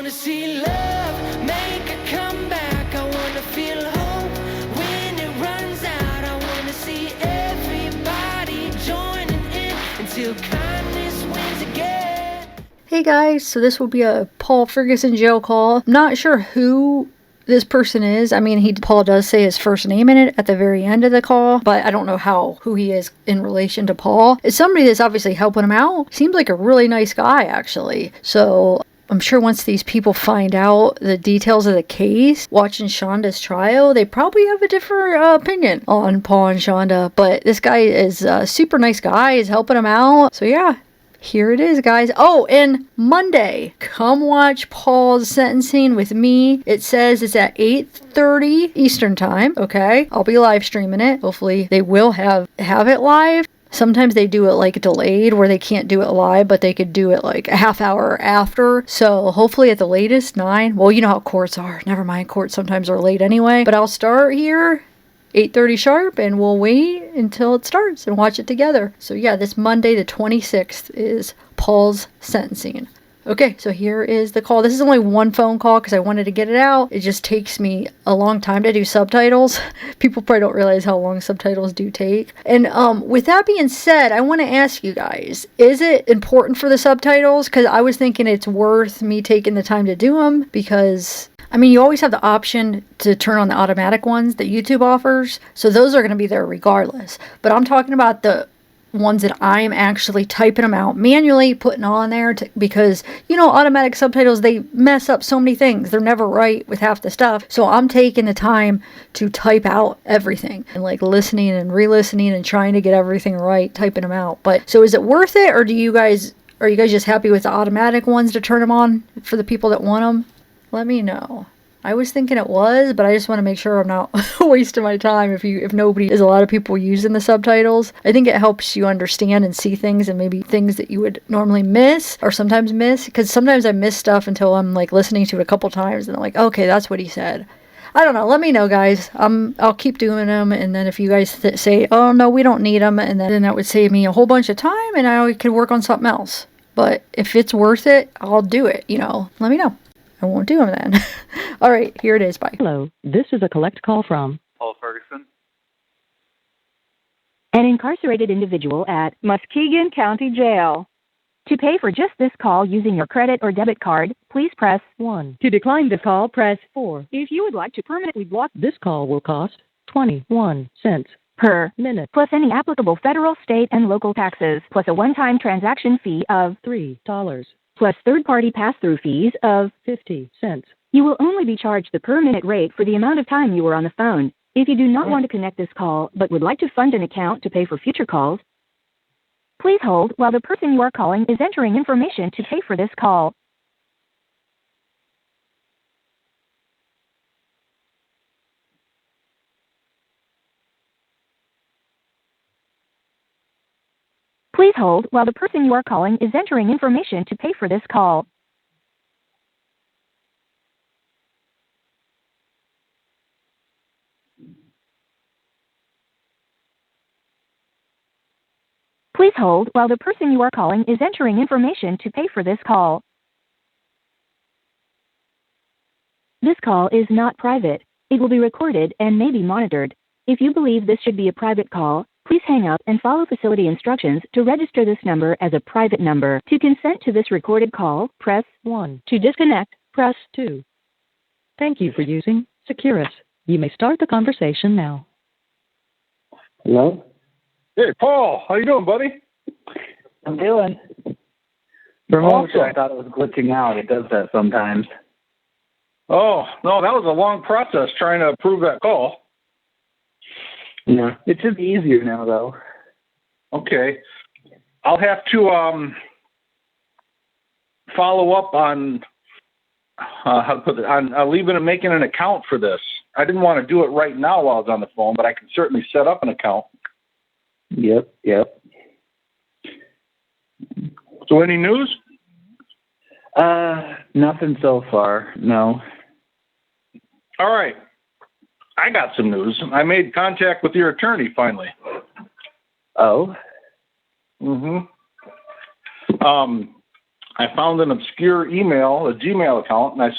wanna see love make a comeback. I wanna feel hope when it runs out. I wanna see everybody joining in until kindness wins again. Hey guys, so this will be a Paul Ferguson Jail Call. I'm not sure who this person is. I mean, Paul does say his first name in it at the very end of the call, but I don't know who he is in relation to Paul. It's somebody that's obviously helping him out. Seems like a really nice guy, actually. So I'm sure once these people find out the details of the case, watching Shanda's trial, they probably have a different opinion on Paul and Shanda. But this guy is a super nice guy. He's helping him out. So yeah. Here it is, guys. Oh, and Monday, come watch Paul's sentencing with me. It says it's at 8:30 Eastern time, okay? I'll be live streaming it. Hopefully they will have it live. Sometimes they do it like delayed where they can't do it live, but they could do it like a half hour after. So hopefully at the latest 9. Well, you know how courts are. Never mind, courts sometimes are late anyway. But I'll start here 8:30 sharp, and we'll wait until it starts and watch it together. So yeah, this Monday the 26th is Paul's sentencing. Okay, so here is the call. This is only one phone call because I wanted to get it out. It just takes me a long time to do subtitles. People probably don't realize how long subtitles do take. And with that being said, I want to ask you guys, is it important for the subtitles? Because I was thinking it's worth me taking the time to do them because I mean, you always have the option to turn on the automatic ones that YouTube offers. So those are going to be there regardless. But I'm talking about the ones that I'm actually typing them out manually, putting on there because, you know, automatic subtitles, they mess up so many things. They're never right with half the stuff. So I'm taking the time to type out everything and like listening and re-listening and trying to get everything right, typing them out. But so is it worth it, or are you guys just happy with the automatic ones to turn them on for the people that want them? Let me know. I was thinking it was, but I just want to make sure I'm not wasting my time if a lot of people using the subtitles. I think it helps you understand and see things, and maybe things that you would normally miss or sometimes miss, because sometimes I miss stuff until I'm like listening to it a couple times and I'm like, okay, that's what he said. I don't know. Let me know, guys. I'll keep doing them, and then if you guys say, oh no, we don't need them, and then that would save me a whole bunch of time and I could work on something else. But if it's worth it, I'll do it, let me know. I won't do them then. All right, here it is. Bye. Hello, this is a collect call from Paul Ferguson. An incarcerated individual at Muskegon County Jail. To pay for just this call using your credit or debit card, please press 1. To decline the call, press 4. If you would like to permanently block this call, will cost 21 cents per minute, plus any applicable federal, state, and local taxes, plus a one-time transaction fee of $3. Plus third-party pass-through fees of 50 cents. You will only be charged the per-minute rate for the amount of time you were on the phone. If you do not want to connect this call but would like to fund an account to pay for future calls, please hold while the person you are calling is entering information to pay for this call. Please hold while the person you are calling is entering information to pay for this call. Please hold while the person you are calling is entering information to pay for this call. This call is not private. It will be recorded and may be monitored. If you believe this should be a private call, please hang up and follow facility instructions to register this number as a private number. To consent to this recorded call, press 1. To disconnect, press 2. Thank you for using Securus. You may start the conversation now. Hello? Hey, Paul. How you doing, buddy? I'm doing. For a moment there, I thought it was glitching out. It does that sometimes. Oh, no, that was a long process trying to approve that call. Yeah, it should be easier now, though. Okay. I'll have to follow up on how to put it, on leaving and making an account for this. I didn't want to do it right now while I was on the phone, but I can certainly set up an account. Yep. So any news? Nothing so far, no. All right. I got some news. I made contact with your attorney finally. Oh? Mm-hmm. I found an obscure email, a Gmail account, and I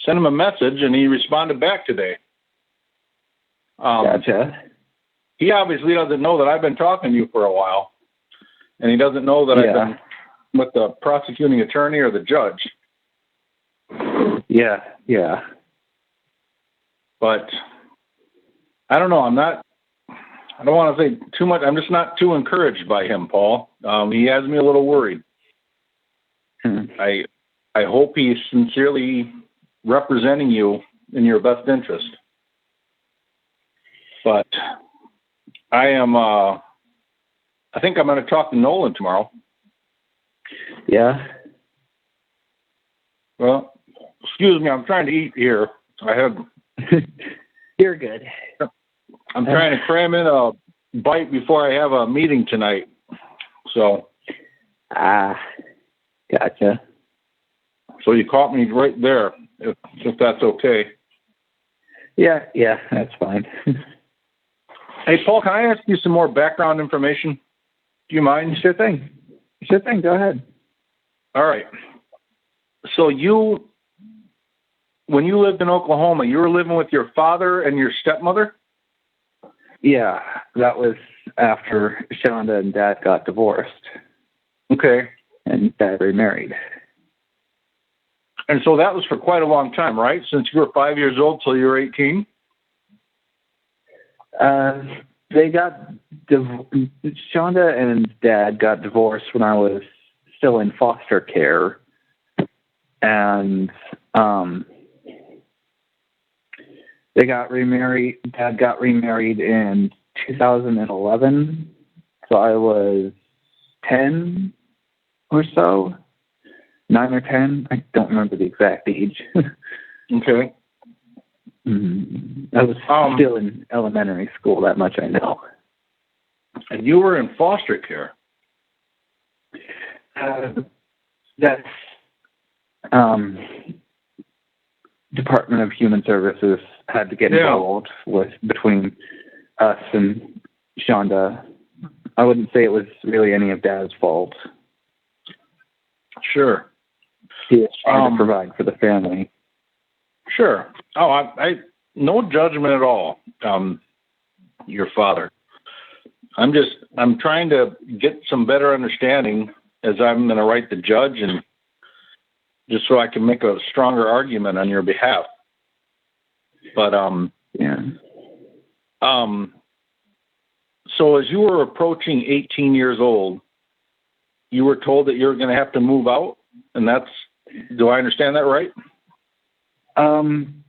sent him a message, and he responded back today. Gotcha. He obviously doesn't know that I've been talking to you for a while, and he doesn't know that I've been with the prosecuting attorney or the judge. Yeah. But I don't know. I don't want to say too much. I'm just not too encouraged by him, Paul. He has me a little worried. I hope he's sincerely representing you in your best interest. But I think I'm going to talk to Nolan tomorrow. Yeah. Well, excuse me, I'm trying to eat here. You're good. I'm trying to cram in a bite before I have a meeting tonight. So. Gotcha. So you caught me right there, if that's okay. Yeah, that's fine. Hey, Paul, can I ask you some more background information? Do you mind? Sure thing. Go ahead. All right. So when you lived in Oklahoma, you were living with your father and your stepmother? Yeah, that was after Shanda and Dad got divorced. Okay. And Dad remarried. And so that was for quite a long time, right? Since you were 5 years old till you were 18? They got Shanda and Dad got divorced when I was still in foster care, and they got remarried. Dad got remarried in 2011, so I was 10 or so, 9 or 10. I don't remember the exact age. Okay. I was still in elementary school, that much I know. And you were in foster care? That's Department of Human Services had to get involved between us and Shanda. I wouldn't say it was really any of Dad's fault. Sure. He was trying to provide for the family. Sure. Oh, I no judgment at all. Your father. I'm trying to get some better understanding as I'm going to write the judge, and just so I can make a stronger argument on your behalf. But so as you were approaching 18 years old, you were told that you were going to have to move out, and do I understand that right?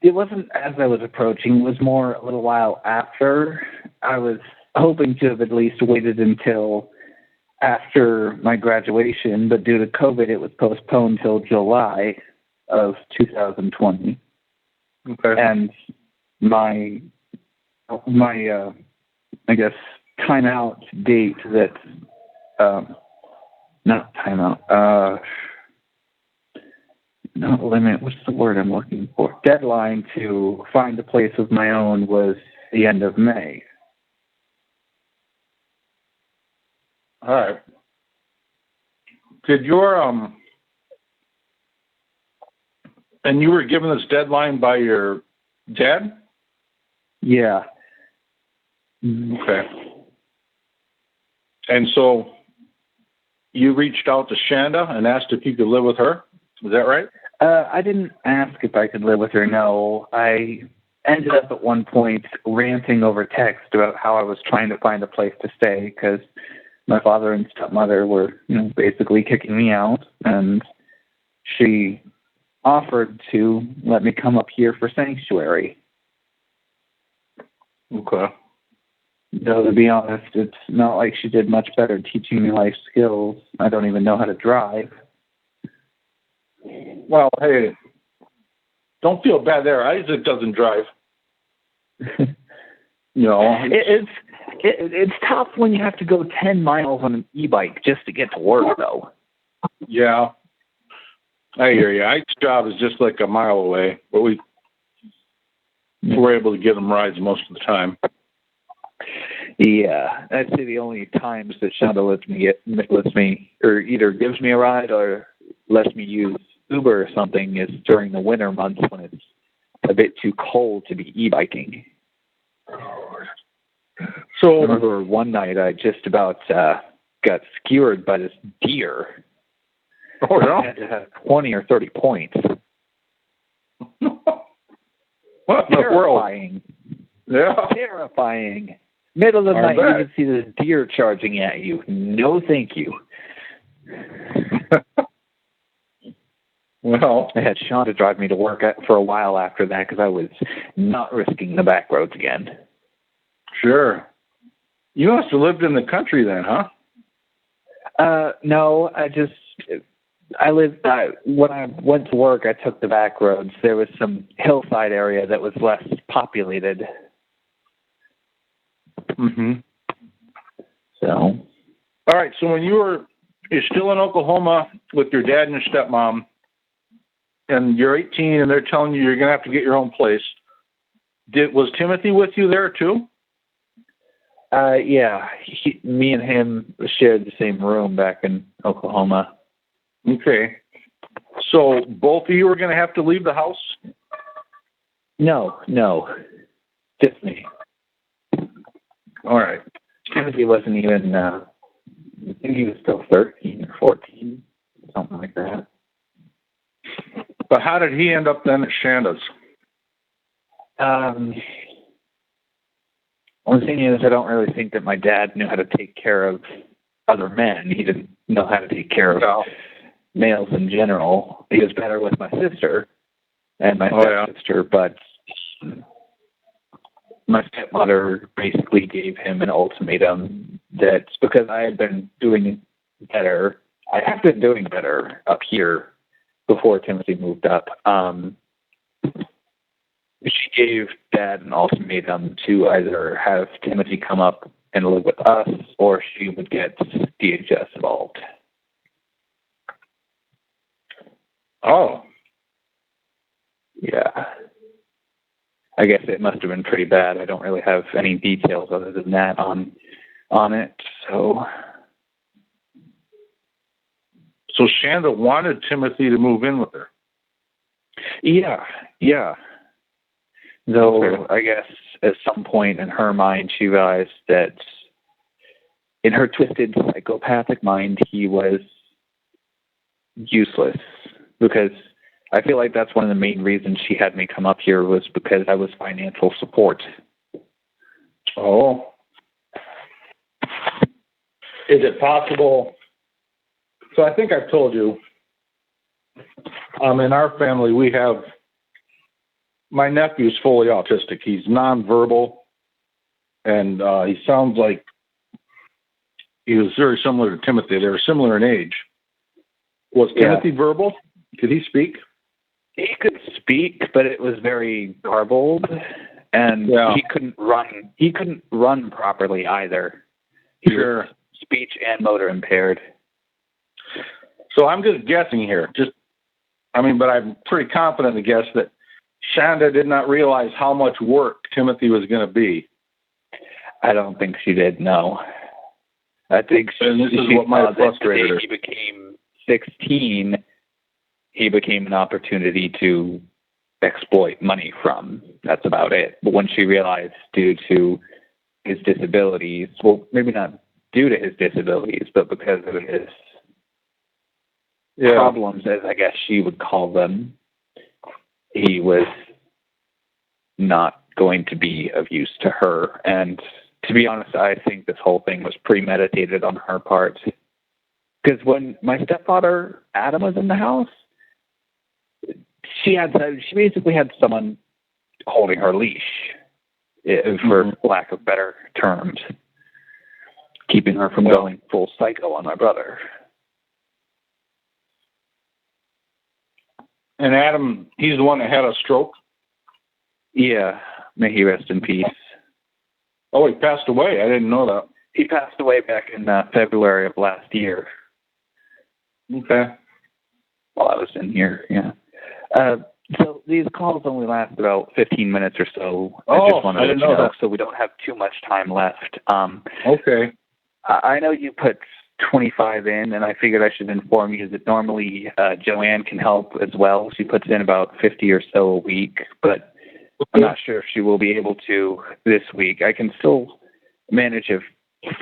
It wasn't as I was approaching. It was more a little while after. I was hoping to have at least waited until after my graduation, but due to COVID, it was postponed till July of 2020. Okay. And my I guess timeout date not timeout, not limit, what's the word I'm looking for? Deadline to find a place of my own was the end of May. All right. Did your and you were given this deadline by your dad? Yeah. Okay. And so you reached out to Shanda and asked if you could live with her? Is that right? I didn't ask if I could live with her, no. I ended up at one point ranting over text about how I was trying to find a place to stay because my father and stepmother were, basically kicking me out, and she offered to let me come up here for sanctuary. Okay. Though, to be honest, it's not like she did much better teaching me life skills. I don't even know how to drive. Well, hey, don't feel bad there. Isaac doesn't drive. It's tough when you have to go 10 miles on an e-bike just to get to work, though. Yeah, I hear you. Ike's job is just like a mile away, but we're able to get him rides most of the time. Yeah, I'd say the only times that Shanda lets me, or either gives me a ride or lets me use Uber or something is during the winter months when it's a bit too cold to be e-biking. So I remember one night I just about got skewered by this deer. Oh, no. I had to have 20 or 30 points. What in the world? Terrifying. Yeah. Terrifying. Middle of the night, you can see this deer charging at you. No, thank you. Well, I had Shanda drive me to work for a while after that because I was not risking the back roads again. sure. You must have lived in the country then, huh? No, when I went to work, I took the back roads. There was some hillside area that was less populated. Mm-hmm. So. All right, so when you're still in Oklahoma with your dad and your stepmom, and you're 18 and they're telling you you're going to have to get your own place, was Timothy with you there too? Yeah, me and him shared the same room back in Oklahoma. Okay. So both of you are going to have to leave the house? No, just me. All right. Timothy wasn't even, I think he was still 13 or 14, something like that. But how did he end up then at Shanda's? One thing is, I don't really think that my dad knew how to take care of other men. He didn't know how to take care of males in general. He was better with my sister and my stepsister, but my stepmother basically gave him an ultimatum that because I had been doing better, I have been doing better up here before Timothy moved up. She gave Dad an ultimatum to either have Timothy come up and live with us, or she would get DHS involved. Oh. Yeah. I guess it must have been pretty bad. I don't really have any details other than that on it. So Shanda wanted Timothy to move in with her. Yeah. Though I guess at some point in her mind she realized that in her twisted psychopathic mind he was useless, because I feel like that's one of the main reasons she had me come up here was because I was financial support. Oh. Is it possible? So I think I've told you, in our family we have, my nephew's fully autistic. He's nonverbal, and he sounds like he was very similar to Timothy. They were similar in age. Was Timothy verbal? Could he speak? He could speak, but it was very garbled, and he couldn't run. He couldn't run properly either. He was speech and motor impaired. So I'm just guessing here. But I'm pretty confident to guess that Shanda did not realize how much work Timothy was going to be. I don't think she did, no. I think this is what might have frustrated her. He became 16, he became an opportunity to exploit money from. That's about it. But when she realized due to his disabilities, well, maybe not due to his disabilities, but because of his problems, as I guess she would call them, he was not going to be of use to her. And to be honest, I think this whole thing was premeditated on her part. Because when my stepfather, Adam, was in the house, she basically had someone holding her leash, for lack of better terms, keeping her from going full psycho on my brother. And Adam, he's the one that had a stroke? Yeah. May he rest in peace. Oh, he passed away. I didn't know that. He passed away back in February of last year. Okay. While I was in here, yeah. So these calls only last about 15 minutes or so. Oh, I just wanted I didn't to know that. so we don't have too much time left. Okay. I know you put 25 in, and I figured I should inform you that normally Joanne can help as well. She puts in about 50 or so a week, but I'm not sure if she will be able to this week. I can still manage a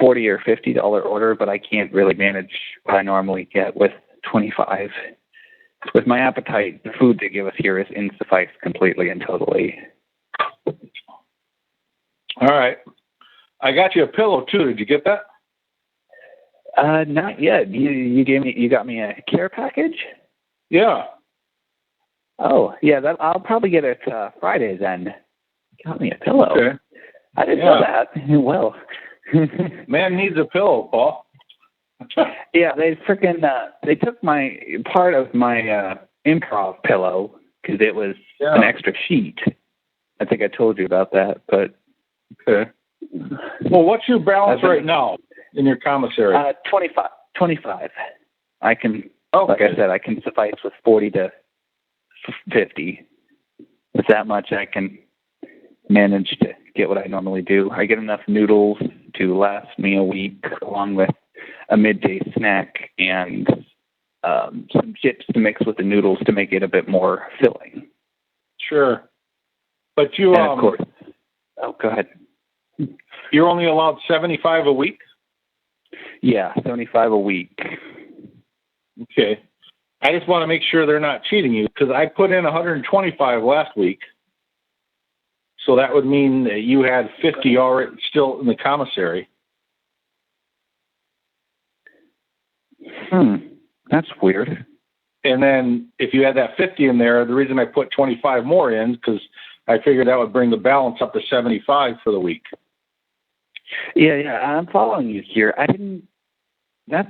$40 or $50 order, but I can't really manage what I normally get with 25. With my appetite, the food they give us here is insuffice completely and totally. All right. I got you a pillow too. Did you get that? Not yet. You got me a care package? Yeah. Oh, yeah. I'll probably get it Friday then. Got me a pillow. Okay. I didn't know that. Well, man needs a pillow, Paul. Yeah, they took my part of my improv pillow because it was an extra sheet. I think I told you about that, but okay. Well, what's your balance right now in your commissary? 25. I can, like I said, I can suffice with 40 to 50. With that much, I can manage to get what I normally do. I get enough noodles to last me a week, along with a midday snack and some chips to mix with the noodles to make it a bit more filling. Sure. But you, and of course, go ahead. You're only allowed 75 a week? Yeah, 75 a week. Okay. I just want to make sure they're not cheating you because I put in 125 last week. So that would mean that you had 50 already still in the commissary. That's weird. And then if you had that 50 in there, the reason I put 25 more in because I figured that would bring the balance up to 75 for the week. Yeah, I'm following you here. That's,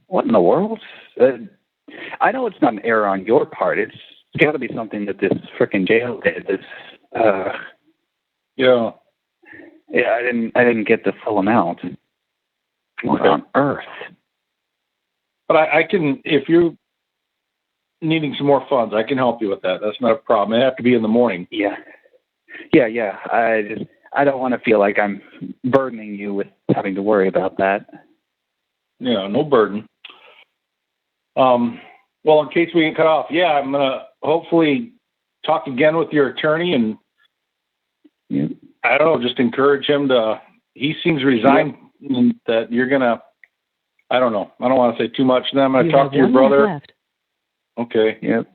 what in the world? I know it's not an error on your part. It's got to be something that this frickin' jail did. Yeah, I didn't get the full amount. What on earth? But I can, if you're needing some more funds, I can help you with that. That's not a problem. It have to be in the morning. Yeah. I don't want to feel like I'm burdening you with having to worry about that. Yeah, no burden. Well, in case we get cut off, I'm gonna hopefully talk again with your attorney and I don't know, just encourage him to. He seems resigned that you're gonna. I don't know. I don't want to say too much. Then I'm going to talk to your brother. Left. Okay. Yep.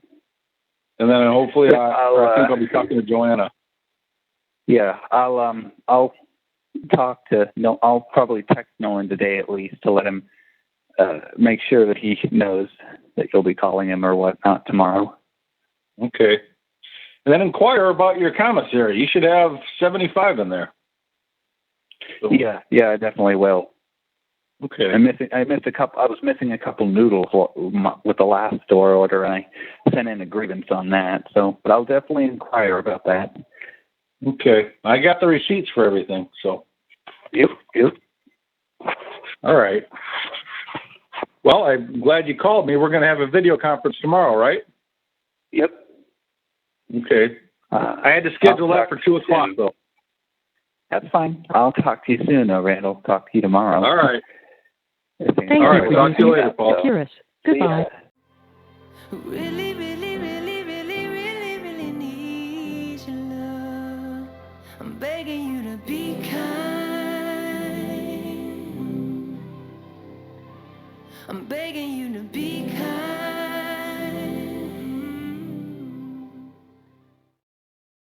And then hopefully I think I'll be talking to Joanna. Yeah, I'll talk to. No, I'll probably text Nolan today at least to let him make sure that he knows that you'll be calling him or whatnot tomorrow. Okay. And then inquire about your commissary. You should have 75 in there. So. Yeah, I definitely will. Okay. I missed a couple. I was missing a couple noodles with the last store order, and I sent in a grievance on that. So, but I'll definitely inquire about that. Okay. I got the receipts for everything. So. Yep. All right. Well, I'm glad you called me. We're going to have a video conference tomorrow, right? Yep. Okay. I had to schedule that for 2 o'clock, though. That's fine. I'll talk to you soon, Randall. Talk to you tomorrow. All right. Thank you. Talk to you later, Paul. Goodbye. Really, really